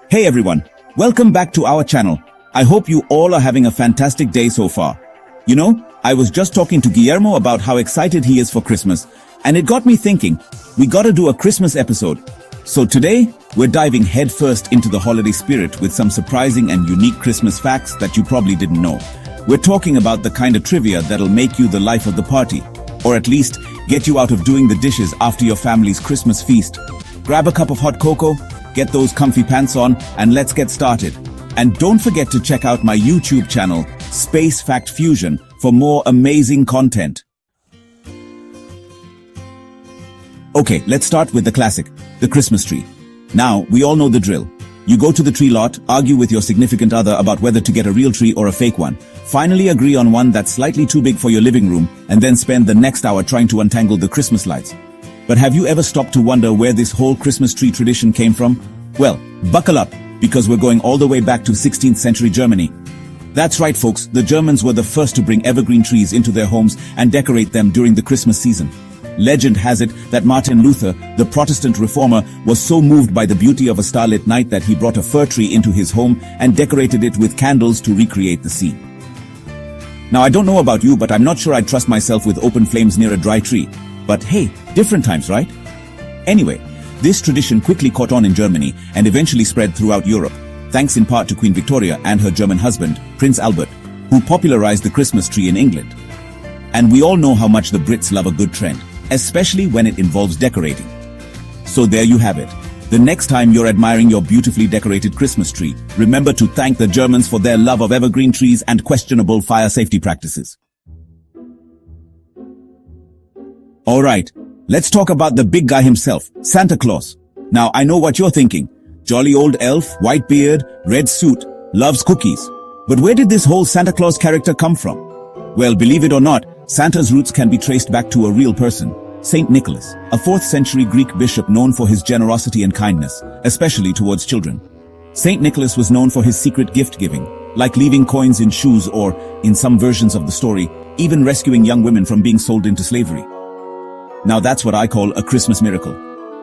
Hey everyone, welcome back to our channel. I hope you all are having a fantastic day so far. You know, I was just talking to Guillermo about how excited he is for Christmas, and it got me thinking, we gotta do a Christmas episode. So today, we're diving headfirst into the holiday spirit with some surprising and unique Christmas facts that you probably didn't know. We're talking about the kind of trivia that'll make you the life of the party, or at least get you out of doing the dishes after your family's Christmas feast. Grab a cup of hot cocoa, get those comfy pants on, and let's get started. And don't forget to check out my YouTube channel, Space Fact Fusion, for more amazing content. Okay, let's start with the classic, the Christmas tree. Now, we all know the drill. You go to the tree lot, argue with your significant other about whether to get a real tree or a fake one, finally agree on one that's slightly too big for your living room, and then spend the next hour trying to untangle the Christmas lights. But have you ever stopped to wonder where this whole Christmas tree tradition came from? Well, buckle up, because we're going all the way back to 16th century Germany. That's right, folks, the Germans were the first to bring evergreen trees into their homes and decorate them during the Christmas season. Legend has it that Martin Luther, the Protestant reformer, was so moved by the beauty of a starlit night that he brought a fir tree into his home and decorated it with candles to recreate the scene. Now, I don't know about you, but I'm not sure I'd trust myself with open flames near a dry tree. But hey, different times, right? Anyway, this tradition quickly caught on in Germany and eventually spread throughout Europe, thanks in part to Queen Victoria and her German husband, Prince Albert, who popularized the Christmas tree in England. And we all know how much the Brits love a good trend, especially when it involves decorating. So there you have it. The next time you're admiring your beautifully decorated Christmas tree, remember to thank the Germans for their love of evergreen trees and questionable fire safety practices. Alright, let's talk about the big guy himself, Santa Claus. Now, I know what you're thinking. Jolly old elf, white beard, red suit, loves cookies. But where did this whole Santa Claus character come from? Well, believe it or not, Santa's roots can be traced back to a real person, Saint Nicholas, a 4th century Greek bishop known for his generosity and kindness, especially towards children. Saint Nicholas was known for his secret gift-giving, like leaving coins in shoes or, in some versions of the story, even rescuing young women from being sold into slavery. Now that's what I call a Christmas miracle.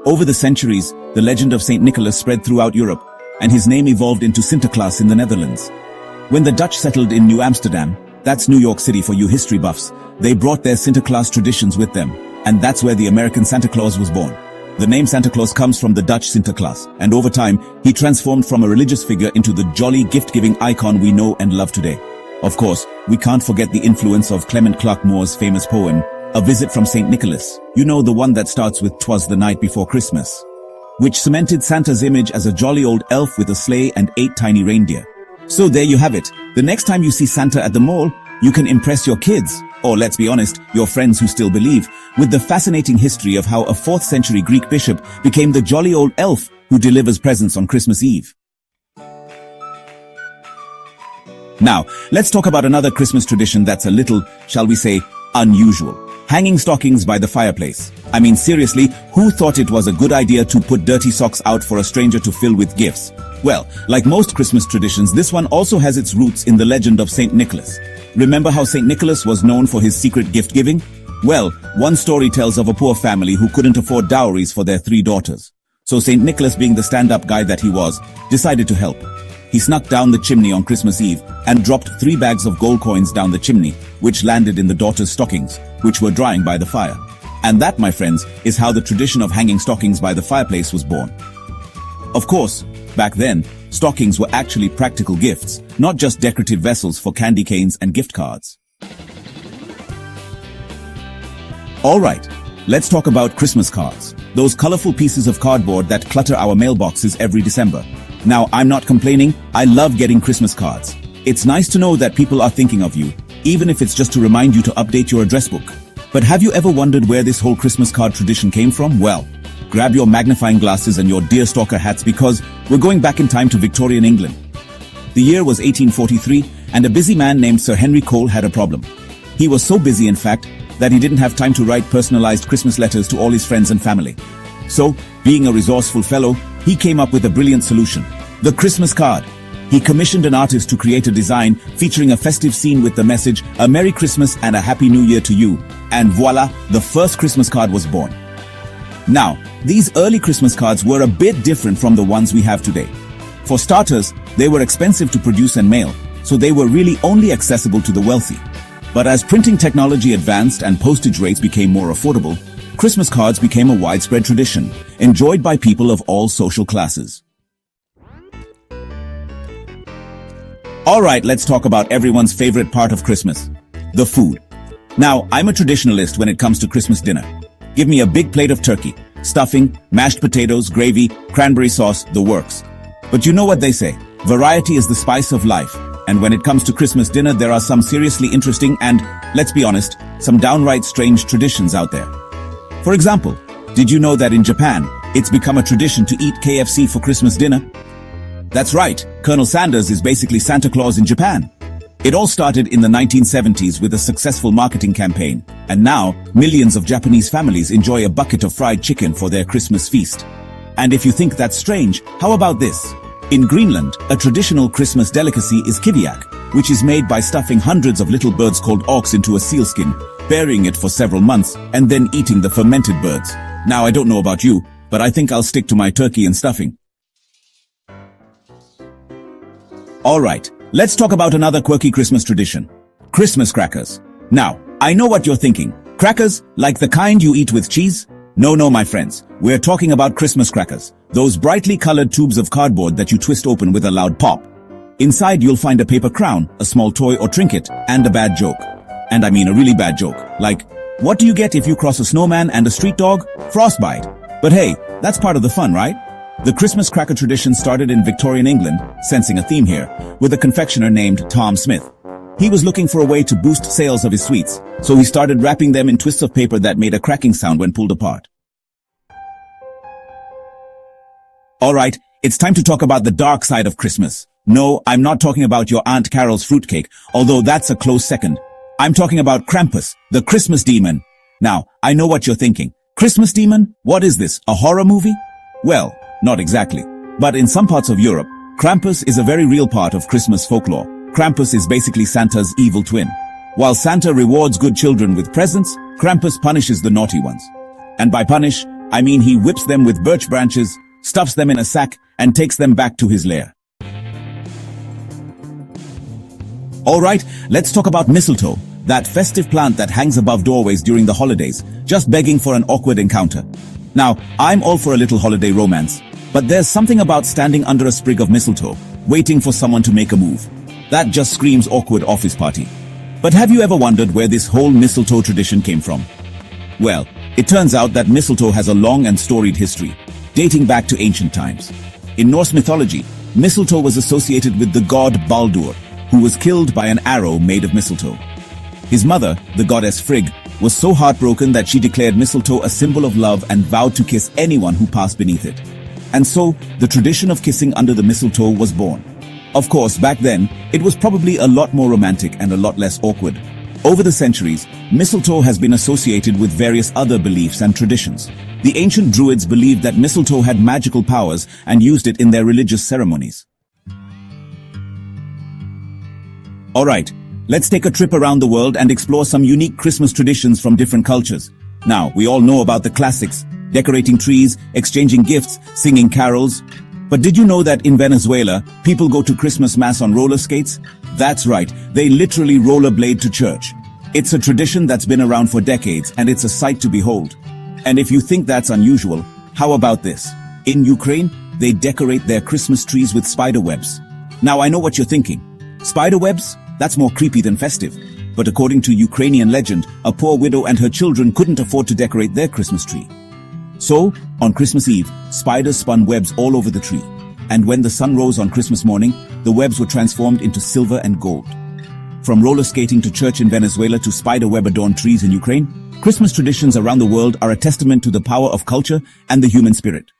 Over the centuries, the legend of Saint Nicholas spread throughout Europe, and his name evolved into Santa Claus in the Netherlands. When the Dutch settled in New Amsterdam, that's New York City for you history buffs, they brought their Santa Claus traditions with them, and that's where the American Santa Claus was born. The name Santa Claus comes from the Dutch Sinterklaas, and over time, he transformed from a religious figure into the jolly gift-giving icon we know and love today. Of course, we can't forget the influence of Clement Clarke Moore's famous poem, A Visit from St. Nicholas, you know, the one that starts with "'Twas the night before Christmas," which cemented Santa's image as a jolly old elf with a sleigh and 8 tiny reindeer. So there you have it. The next time you see Santa at the mall, you can impress your kids, or let's be honest, your friends who still believe, with the fascinating history of how a 4th century Greek bishop became the jolly old elf who delivers presents on Christmas Eve. Now, let's talk about another Christmas tradition that's a little, shall we say, unusual. Hanging stockings by the fireplace. I mean, seriously, who thought it was a good idea to put dirty socks out for a stranger to fill with gifts? Well, like most Christmas traditions, this one also has its roots in the legend of Saint Nicholas. Remember how Saint Nicholas was known for his secret gift-giving? Well, one story tells of a poor family who couldn't afford dowries for their 3 daughters. So Saint Nicholas, being the stand-up guy that he was, decided to help. He snuck down the chimney on Christmas Eve and dropped 3 bags of gold coins down the chimney, which landed in the daughters' stockings, which were drying by the fire. And that, my friends, is how the tradition of hanging stockings by the fireplace was born. Of course, back then, stockings were actually practical gifts, not just decorative vessels for candy canes and gift cards. Alright, let's talk about Christmas cards. Those colorful pieces of cardboard that clutter our mailboxes every December. Now, I'm not complaining, I love getting Christmas cards. It's nice to know that people are thinking of you, even if it's just to remind you to update your address book. But have you ever wondered where this whole Christmas card tradition came from? Well, grab your magnifying glasses and your deerstalker hats because we're going back in time to Victorian England. The year was 1843, and a busy man named Sir Henry Cole had a problem. He was so busy, in fact, that he didn't have time to write personalized Christmas letters to all his friends and family. So, being a resourceful fellow, he came up with a brilliant solution: the Christmas card. He commissioned an artist to create a design featuring a festive scene with the message, "A Merry Christmas and a Happy New Year to you." And voila, the first Christmas card was born. Now, these early Christmas cards were a bit different from the ones we have today. For starters, they were expensive to produce and mail, so they were really only accessible to the wealthy. But as printing technology advanced and postage rates became more affordable, Christmas cards became a widespread tradition, enjoyed by people of all social classes. Alright, let's talk about everyone's favorite part of Christmas, the food. Now, I'm a traditionalist when it comes to Christmas dinner. Give me a big plate of turkey, stuffing, mashed potatoes, gravy, cranberry sauce, the works. But you know what they say, variety is the spice of life. And when it comes to Christmas dinner, there are some seriously interesting and, let's be honest, some downright strange traditions out there. For example, did you know that in Japan, it's become a tradition to eat KFC for Christmas dinner? That's right, Colonel Sanders is basically Santa Claus in Japan. It all started in the 1970s with a successful marketing campaign, and now millions of Japanese families enjoy a bucket of fried chicken for their Christmas feast. And if you think that's strange, how about this? In Greenland, a traditional Christmas delicacy is kiviak, which is made by stuffing hundreds of little birds called auks into a sealskin, burying it for several months, and then eating the fermented birds. Now, I don't know about you, but I think I'll stick to my turkey and stuffing. Alright, let's talk about another quirky Christmas tradition. Christmas crackers. Now, I know what you're thinking. Crackers, like the kind you eat with cheese? No, my friends. We're talking about Christmas crackers. Those brightly colored tubes of cardboard that you twist open with a loud pop. Inside you'll find a paper crown, a small toy or trinket, and a bad joke. And I mean a really bad joke. Like, what do you get if you cross a snowman and a street dog? Frostbite. But hey, that's part of the fun, right? The Christmas cracker tradition started in Victorian England, sensing a theme here, with a confectioner named Tom Smith. He was looking for a way to boost sales of his sweets, so he started wrapping them in twists of paper that made a cracking sound when pulled apart. Alright, it's time to talk about the dark side of Christmas. No, I'm not talking about your Aunt Carol's fruitcake, although that's a close second. I'm talking about Krampus, the Christmas demon. Now, I know what you're thinking. Christmas demon? What is this, a horror movie? Well, not exactly. But in some parts of Europe, Krampus is a very real part of Christmas folklore. Krampus is basically Santa's evil twin. While Santa rewards good children with presents, Krampus punishes the naughty ones. And by punish, I mean he whips them with birch branches, stuffs them in a sack, and takes them back to his lair. Alright, let's talk about mistletoe, that festive plant that hangs above doorways during the holidays, just begging for an awkward encounter. Now, I'm all for a little holiday romance, but there's something about standing under a sprig of mistletoe, waiting for someone to make a move. That just screams awkward office party. But have you ever wondered where this whole mistletoe tradition came from? Well, it turns out that mistletoe has a long and storied history, dating back to ancient times. In Norse mythology, mistletoe was associated with the god Baldur, who was killed by an arrow made of mistletoe. His mother, the goddess Frigg, was so heartbroken that she declared mistletoe a symbol of love and vowed to kiss anyone who passed beneath it. And so, the tradition of kissing under the mistletoe was born. Of course, back then, it was probably a lot more romantic and a lot less awkward. Over the centuries, mistletoe has been associated with various other beliefs and traditions. The ancient Druids believed that mistletoe had magical powers and used it in their religious ceremonies. Alright, let's take a trip around the world and explore some unique Christmas traditions from different cultures. Now, we all know about the classics, decorating trees, exchanging gifts, singing carols. But did you know that in Venezuela, people go to Christmas Mass on roller skates? That's right, they literally rollerblade to church. It's a tradition that's been around for decades, and it's a sight to behold. And if you think that's unusual, how about this? In Ukraine, they decorate their Christmas trees with spider webs. Now I know what you're thinking. Spider webs? That's more creepy than festive. But according to Ukrainian legend, a poor widow and her children couldn't afford to decorate their Christmas tree. So, on Christmas Eve, spiders spun webs all over the tree. And when the sun rose on Christmas morning, the webs were transformed into silver and gold. From roller skating to church in Venezuela to spider web-adorned trees in Ukraine, Christmas traditions around the world are a testament to the power of culture and the human spirit.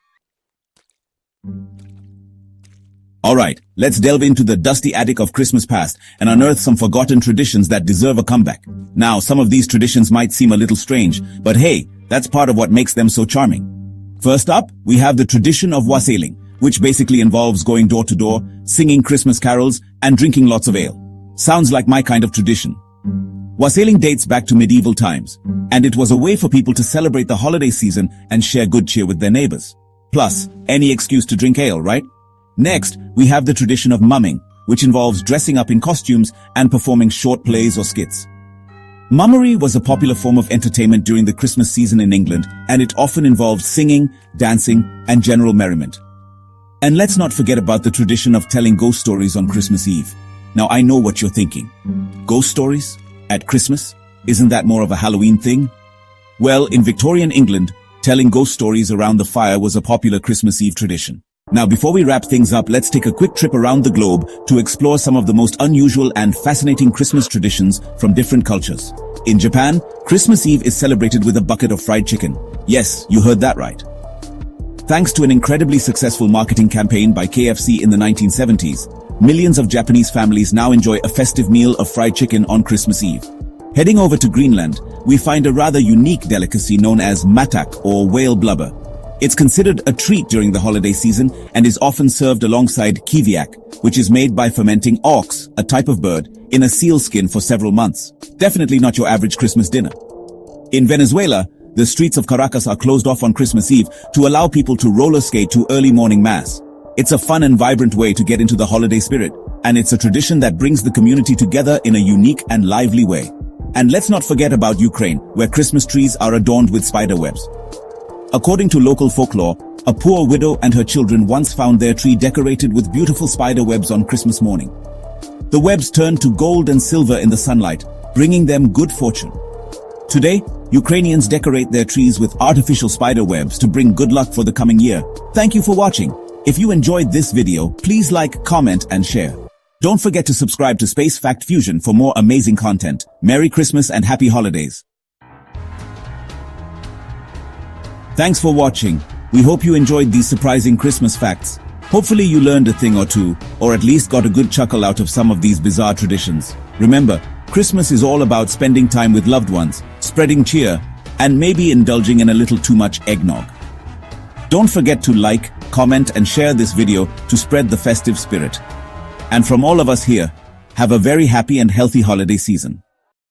Alright, let's delve into the dusty attic of Christmas past and unearth some forgotten traditions that deserve a comeback. Now, some of these traditions might seem a little strange, but hey, that's part of what makes them so charming. First up, we have the tradition of wassailing, which basically involves going door to door, singing Christmas carols, and drinking lots of ale. Sounds like my kind of tradition. Wassailing dates back to medieval times, and it was a way for people to celebrate the holiday season and share good cheer with their neighbors. Plus, any excuse to drink ale, right? Next, we have the tradition of mumming, which involves dressing up in costumes and performing short plays or skits. Mummery was a popular form of entertainment during the Christmas season in England, and it often involved singing, dancing, and general merriment. And let's not forget about the tradition of telling ghost stories on Christmas Eve. Now, I know what you're thinking. Ghost stories? At Christmas? Isn't that more of a Halloween thing? Well, in Victorian England, telling ghost stories around the fire was a popular Christmas Eve tradition. Now, before we wrap things up, let's take a quick trip around the globe to explore some of the most unusual and fascinating Christmas traditions from different cultures. In Japan, Christmas Eve is celebrated with a bucket of fried chicken. Yes, you heard that right. Thanks to an incredibly successful marketing campaign by KFC in the 1970s, millions of Japanese families now enjoy a festive meal of fried chicken on Christmas Eve. Heading over to Greenland, we find a rather unique delicacy known as matak or whale blubber. It's considered a treat during the holiday season and is often served alongside kiviak, which is made by fermenting auks, a type of bird, in a seal skin for several months. Definitely not your average Christmas dinner. In Venezuela, the streets of Caracas are closed off on Christmas Eve to allow people to roller skate to early morning mass. It's a fun and vibrant way to get into the holiday spirit, and it's a tradition that brings the community together in a unique and lively way. And let's not forget about Ukraine, where Christmas trees are adorned with spider webs. According to local folklore, a poor widow and her children once found their tree decorated with beautiful spider webs on Christmas morning. The webs turned to gold and silver in the sunlight, bringing them good fortune. Today, Ukrainians decorate their trees with artificial spider webs to bring good luck for the coming year. Thank you for watching. If you enjoyed this video, please like, comment, and share. Don't forget to subscribe to Space Fact Fusion for more amazing content. Merry Christmas and Happy Holidays. Thanks for watching. We hope you enjoyed these surprising Christmas facts. Hopefully you learned a thing or two, or at least got a good chuckle out of some of these bizarre traditions. Remember, Christmas is all about spending time with loved ones, spreading cheer, and maybe indulging in a little too much eggnog. Don't forget to like, comment, and share this video to spread the festive spirit. And from all of us here, have a very happy and healthy holiday season.